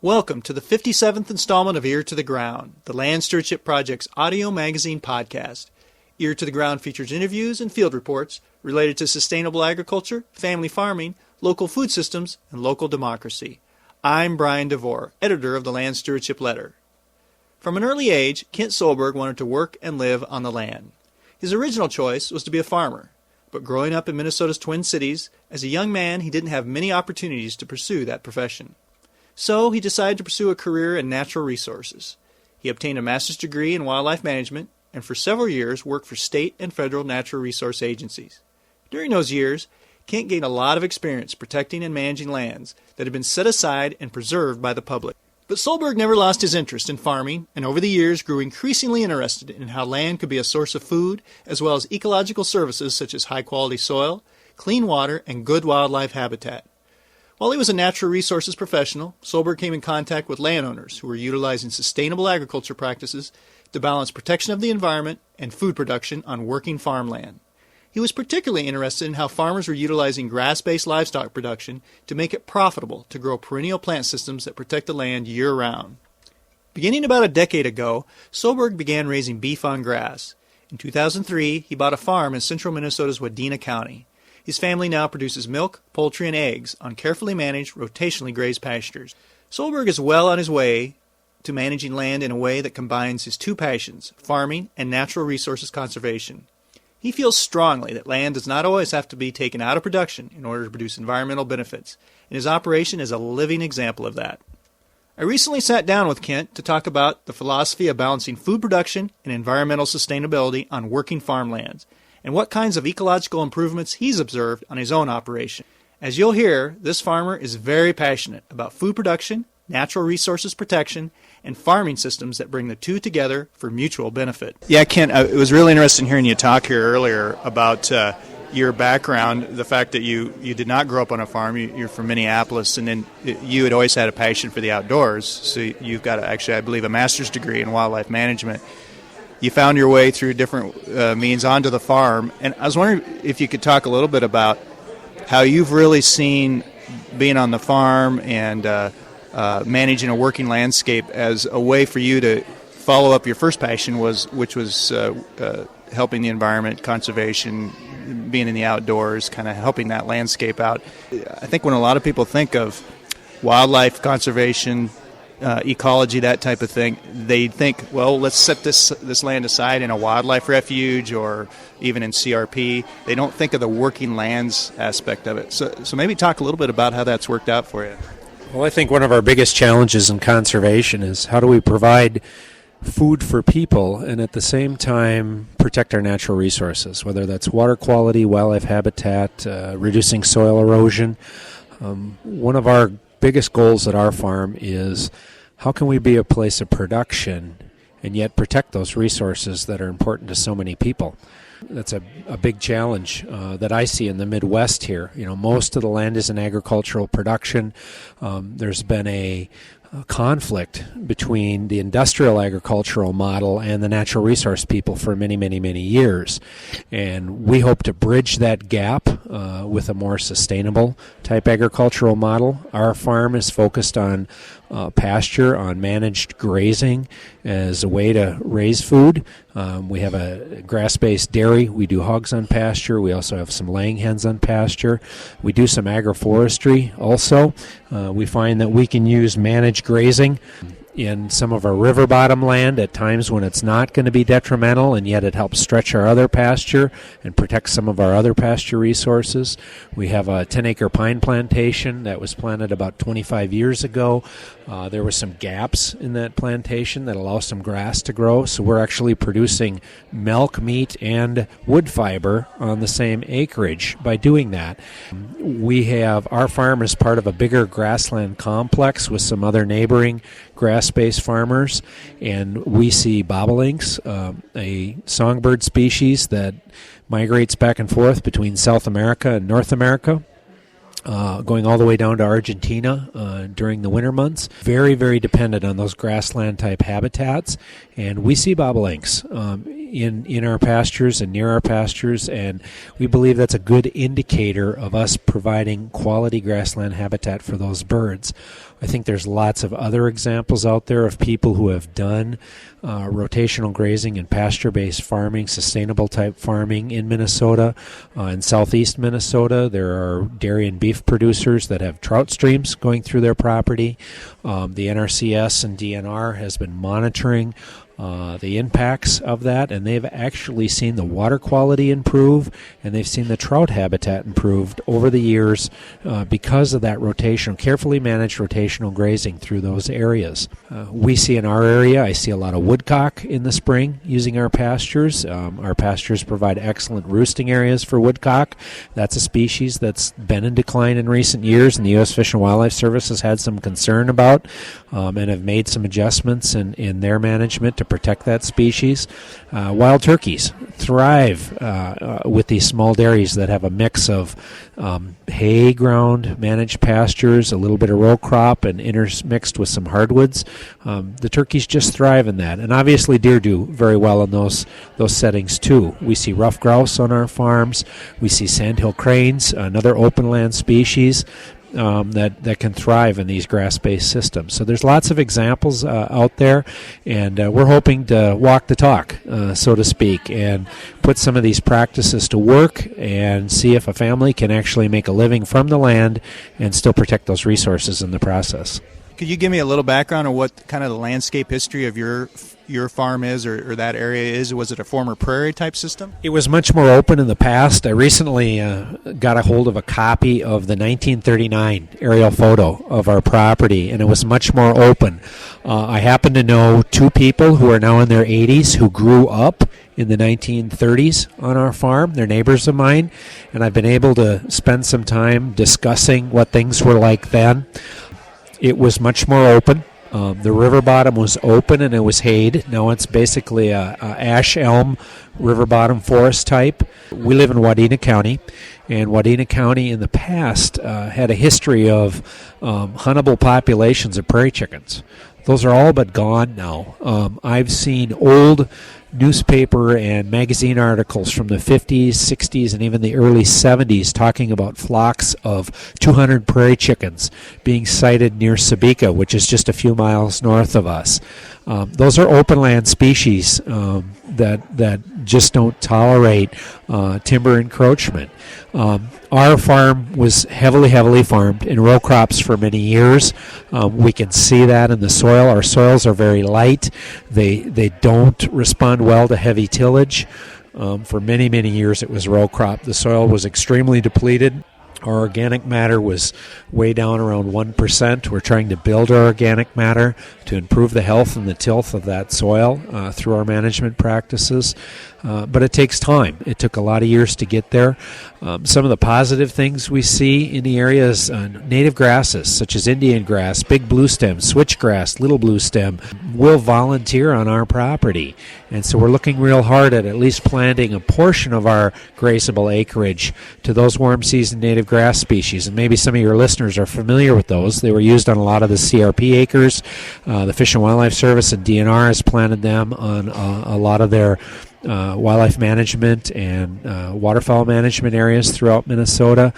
Welcome to the 57th installment of Ear to the Ground, the Land Stewardship Project's audio magazine podcast. Ear to the Ground features interviews and field reports related to sustainable agriculture, family farming, local food systems, and local democracy. I'm Brian DeVore, editor of the Land Stewardship Letter. From an early age, Kent Solberg wanted to work and live on the land. His original choice was to be a farmer, but growing up in Minnesota's Twin Cities, as a young man he didn't have many opportunities to pursue that profession. So he decided to pursue a career in natural resources. He obtained a master's degree in wildlife management and for several years worked for state and federal natural resource agencies. During those years, Kent gained a lot of experience protecting and managing lands that had been set aside and preserved by the public. But Solberg never lost his interest in farming and over the years grew increasingly interested in how land could be a source of food as well as ecological services such as high-quality soil, clean water, and good wildlife habitat. While he was a natural resources professional, Solberg came in contact with landowners who were utilizing sustainable agriculture practices to balance protection of the environment and food production on working farmland. He was particularly interested in how farmers were utilizing grass-based livestock production to make it profitable to grow perennial plant systems that protect the land year-round. Beginning about a decade ago, Solberg began raising beef on grass. In 2003, he bought a farm in central Minnesota's Wadena County. His family now produces milk, poultry, and eggs on carefully managed, rotationally grazed pastures. Solberg is well on his way to managing land in a way that combines his two passions, farming and natural resources conservation. He feels strongly that land does not always have to be taken out of production in order to produce environmental benefits, and his operation is a living example of that. I recently sat down with Kent to talk about the philosophy of balancing food production and environmental sustainability on working farmlands, and what kinds of ecological improvements he's observed on his own operation. As you'll hear, this farmer is very passionate about food production, natural resources protection, and farming systems that bring the two together for mutual benefit. Yeah, Kent, it was really interesting hearing you talk here earlier about your background, the fact that you did not grow up on a farm, you're from Minneapolis, and then you had always had a passion for the outdoors, so you've got, actually, I believe, a master's degree in wildlife management. You found your way through different means onto the farm, and I was wondering if you could talk a little bit about how you've really seen being on the farm and managing a working landscape as a way for you to follow up your first passion, which was helping the environment, conservation, being in the outdoors, kind of helping that landscape out. I think when a lot of people think of wildlife conservation, ecology, that type of thing, they think, well, let's set this land aside in a wildlife refuge or even in CRP. They don't think of the working lands aspect of it. So maybe talk a little bit about how that's worked out for you. Well, I think one of our biggest challenges in conservation is how do we provide food for people and at the same time protect our natural resources, whether that's water quality, wildlife habitat, reducing soil erosion. One of our biggest goals at our farm is how can we be a place of production and yet protect those resources that are important to so many people? That's a big challenge that I see in the Midwest here. You know, most of the land is in agricultural production. There's been a conflict between the industrial agricultural model and the natural resource people for many, many, many years. And we hope to bridge that gap with a more sustainable type agricultural model. Our farm is focused on pasture, on managed grazing as a way to raise food. We have a grass-based dairy. We do hogs on pasture. We also have some laying hens on pasture. We do some agroforestry also. We find that we can use managed grazing in some of our river bottom land at times when it's not going to be detrimental, and yet it helps stretch our other pasture and protect some of our other pasture resources. We have a 10-acre pine plantation that was planted about 25 years ago. There were some gaps in that plantation that allow some grass to grow, so we're actually producing milk, meat, and wood fiber on the same acreage by doing that. We have our farm as part of a bigger grassland complex with some other neighboring grass-based farmers, and we see bobolinks, a songbird species that migrates back and forth between South America and North America, going all the way down to Argentina during the winter months. Very, very dependent on those grassland-type habitats, and we see bobolinks in our pastures and near our pastures, and we believe that's a good indicator of us providing quality grassland habitat for those birds. I think there's lots of other examples out there of people who have done rotational grazing and pasture-based farming, sustainable type farming in Minnesota. In southeast Minnesota, there are dairy and beef producers that have trout streams going through their property. The NRCS and DNR has been monitoring the impacts of that, and they've actually seen the water quality improve, and they've seen the trout habitat improved over the years because of that carefully managed rotational grazing through those areas. We see in our area, I see a lot of woodcock in the spring using our pastures. Our pastures provide excellent roosting areas for woodcock. That's a species that's been in decline in recent years, and the U.S. Fish and Wildlife Service has had some concern about and have made some adjustments in their management to protect that species. Wild turkeys thrive with these small dairies that have a mix of hay ground, managed pastures, a little bit of row crop, and intermixed with some hardwoods. The turkeys just thrive in that. And obviously deer do very well in those settings too. We see rough grouse on our farms. We see sandhill cranes, another open land species. That can thrive in these grass-based systems. So there's lots of examples out there, and we're hoping to walk the talk, so to speak, and put some of these practices to work and see if a family can actually make a living from the land and still protect those resources in the process. Could you give me a little background on what kind of the landscape history of your farm is or that area is? Was it a former prairie type system? It was much more open in the past. I recently got a hold of a copy of the 1939 aerial photo of our property, and it was much more open. I happen to know two people who are now in their 80s who grew up in the 1930s on our farm. They're neighbors of mine, and I've been able to spend some time discussing what things were like then. It was much more open. The river bottom was open and it was hayed. Now it's basically a ash elm river bottom forest type. We live in Wadena County, and Wadena County in the past had a history of huntable populations of prairie chickens. Those are all but gone now. I've seen old newspaper and magazine articles from the 50s, 60s, and even the early 70s talking about flocks of 200 prairie chickens being sighted near Sebeka, which is just a few miles north of us. Those are open land species that just don't tolerate timber encroachment. Our farm was heavily farmed in row crops for many years. We can see that in the soil. Our soils are very light. They don't respond well to heavy tillage. For many years it was row crop. The soil was extremely depleted. Our organic matter was way down around 1%. We're trying to build our organic matter to improve the health and the tilth of that soil through our management practices. But it takes time. It took a lot of years to get there. Some of the positive things we see in the area is native grasses such as Indian grass, big bluestem, switchgrass, little bluestem will volunteer on our property. And so we're looking real hard at least planting a portion of our grazeable acreage to those warm season native grass species. And maybe some of your listeners are familiar with those. They were used on a lot of the CRP acres. The Fish and Wildlife Service and DNR has planted them on a lot of their wildlife management and waterfowl management areas throughout Minnesota.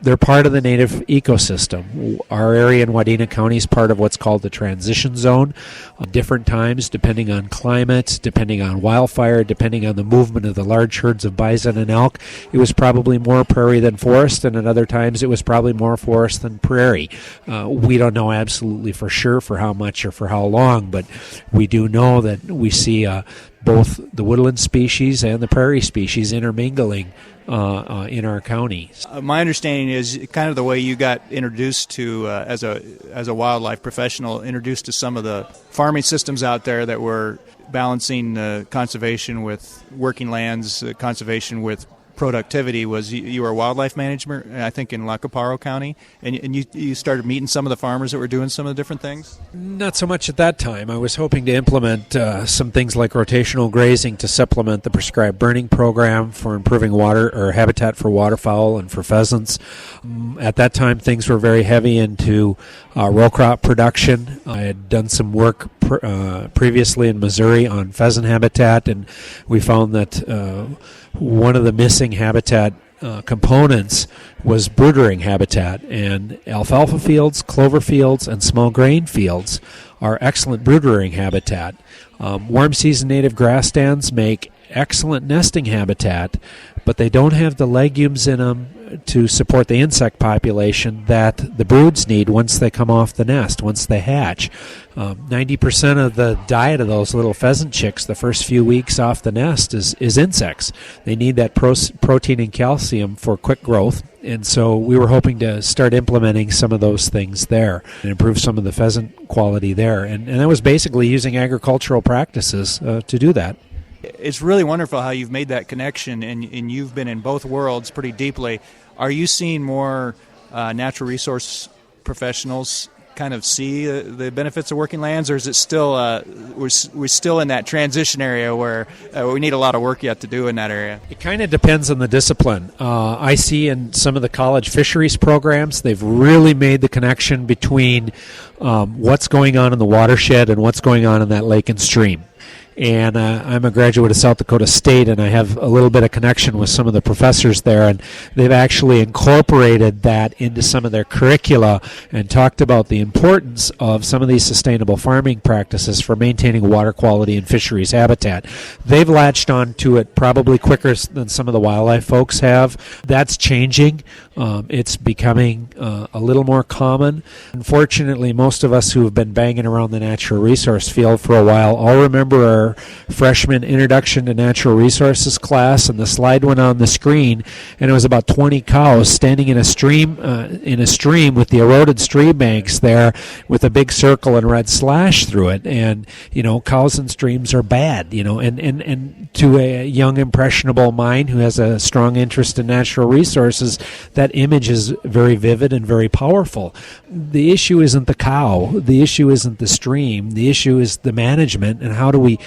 They're part of the native ecosystem. Our area in Wadena County is part of what's called the transition zone. Different times, depending on climate, depending on wildfire, depending on the movement of the large herds of bison and elk, it was probably more prairie than forest, and at other times it was probably more forest than prairie. We don't know absolutely for sure for how much or for how long, but we do know that we see both the woodland species and the prairie species intermingling in our county. My understanding is kind of the way you got introduced to, as a wildlife professional, introduced to some of the farming systems out there that were balancing conservation with working lands, conservation with productivity was you were a wildlife manager, I think, in Lacaparo County, and you started meeting some of the farmers that were doing some of the different things? Not so much at that time. I was hoping to implement some things like rotational grazing to supplement the prescribed burning program for improving water or habitat for waterfowl and for pheasants. At that time, things were very heavy into row crop production. I had done some work previously in Missouri on pheasant habitat, and we found that one of the missing habitat components was broodering habitat, and alfalfa fields, clover fields, and small grain fields are excellent broodering habitat. Warm season native grass stands make excellent nesting habitat, but they don't have the legumes in them to support the insect population that the broods need once they come off the nest, once they hatch. 90% of the diet of those little pheasant chicks the first few weeks off the nest is insects. They need that protein and calcium for quick growth, and so we were hoping to start implementing some of those things there and improve some of the pheasant quality there. And that was basically using agricultural practices to do that. It's really wonderful how you've made that connection, and you've been in both worlds pretty deeply. Are you seeing more natural resource professionals kind of see the benefits of working lands, or is it still we're still in that transition area where we need a lot of work yet to do in that area? It kind of depends on the discipline. I see in some of the college fisheries programs, they've really made the connection between what's going on in the watershed and what's going on in that lake and stream. And I'm a graduate of South Dakota State, and I have a little bit of connection with some of the professors there, and they've actually incorporated that into some of their curricula and talked about the importance of some of these sustainable farming practices for maintaining water quality and fisheries habitat. They've latched on to it probably quicker than some of the wildlife folks have. That's changing. It's becoming a little more common. Unfortunately, most of us who have been banging around the natural resource field for a while all remember our freshman Introduction to Natural Resources class, and the slide went on the screen, and it was about 20 cows standing in a stream with the eroded stream banks there with a big circle and red slash through it. And cows and streams are bad, and to a young impressionable mind who has a strong interest in natural resources, that image is very vivid and very powerful. The issue isn't the cow, the issue isn't the stream, the issue is the management, and how do we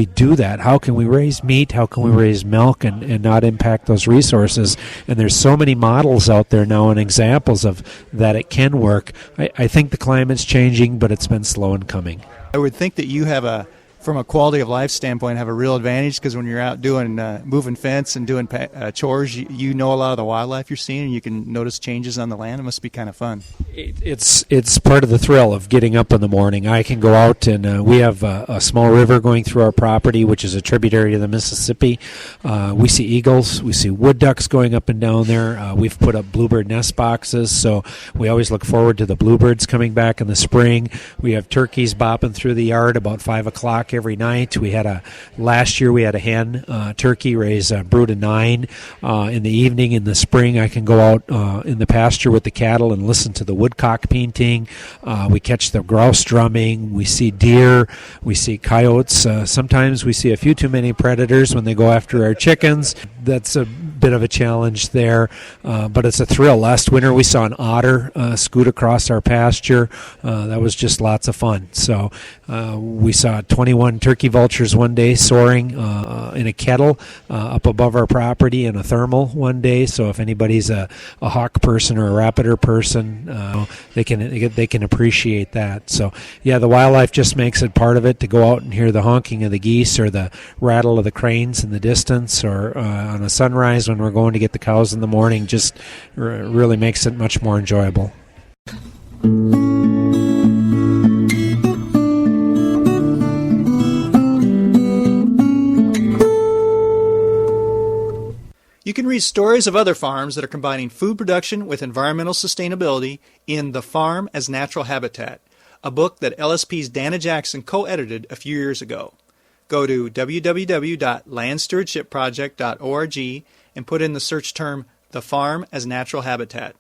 do that? How can we raise meat? How can we raise milk and not impact those resources? And there's so many models out there now and examples of that it can work. I think the climate's changing, but it's been slow in coming. I would think that you have from a quality of life standpoint, have a real advantage, because when you're out doing moving fence and doing chores, you know a lot of the wildlife you're seeing, and you can notice changes on the land. It must be kind of fun. It's part of the thrill of getting up in the morning. I can go out, and we have a small river going through our property, which is a tributary to the Mississippi. We see eagles, we see wood ducks going up and down there. We've put up bluebird nest boxes, so we always look forward to the bluebirds coming back in the spring. We have turkeys bopping through the yard about 5 o'clock every night. Last year we had a hen turkey raise a brood of 9 in the evening. In the spring, I can go out in the pasture with the cattle and listen to the woodcock painting. We catch the grouse drumming. We see deer. We see coyotes. Sometimes we see a few too many predators when they go after our chickens. That's a bit of a challenge there, but it's a thrill. Last winter we saw an otter scoot across our pasture. That was just lots of fun. So we saw 21 turkey vultures one day soaring in a kettle up above our property in a thermal one day. So if anybody's a hawk person or a raptor person, they can appreciate that. So yeah, the wildlife just makes it part of it to go out and hear the honking of the geese or the rattle of the cranes in the distance, or on a sunrise when we're going to get the cows in the morning. Just really makes it much more enjoyable. You can read stories of other farms that are combining food production with environmental sustainability in The Farm as Natural Habitat, a book that LSP's Dana Jackson co-edited a few years ago. Go to www.landstewardshipproject.org and put in the search term The Farm as Natural Habitat.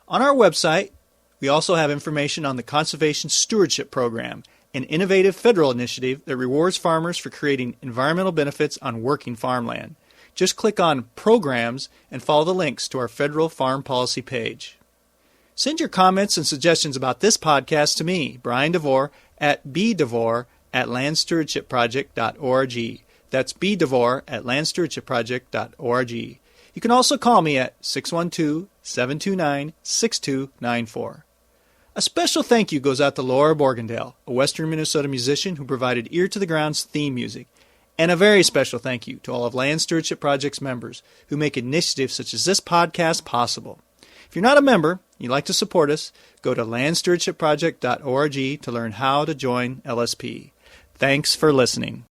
On our website, we also have information on the Conservation Stewardship Program, an innovative federal initiative that rewards farmers for creating environmental benefits on working farmland. Just click on Programs and follow the links to our federal farm policy page. Send your comments and suggestions about this podcast to me, Brian DeVore, at bdevore@landstewardshipproject.org. That's bdevore@landstewardshipproject.org. You can also call me at 612-729-6294. A special thank you goes out to Laura Borgendale, a Western Minnesota musician who provided Ear to the Ground's theme music. And a very special thank you to all of Land Stewardship Project's members who make initiatives such as this podcast possible. If you're not a member and you'd like to support us, go to landstewardshipproject.org to learn how to join LSP. Thanks for listening.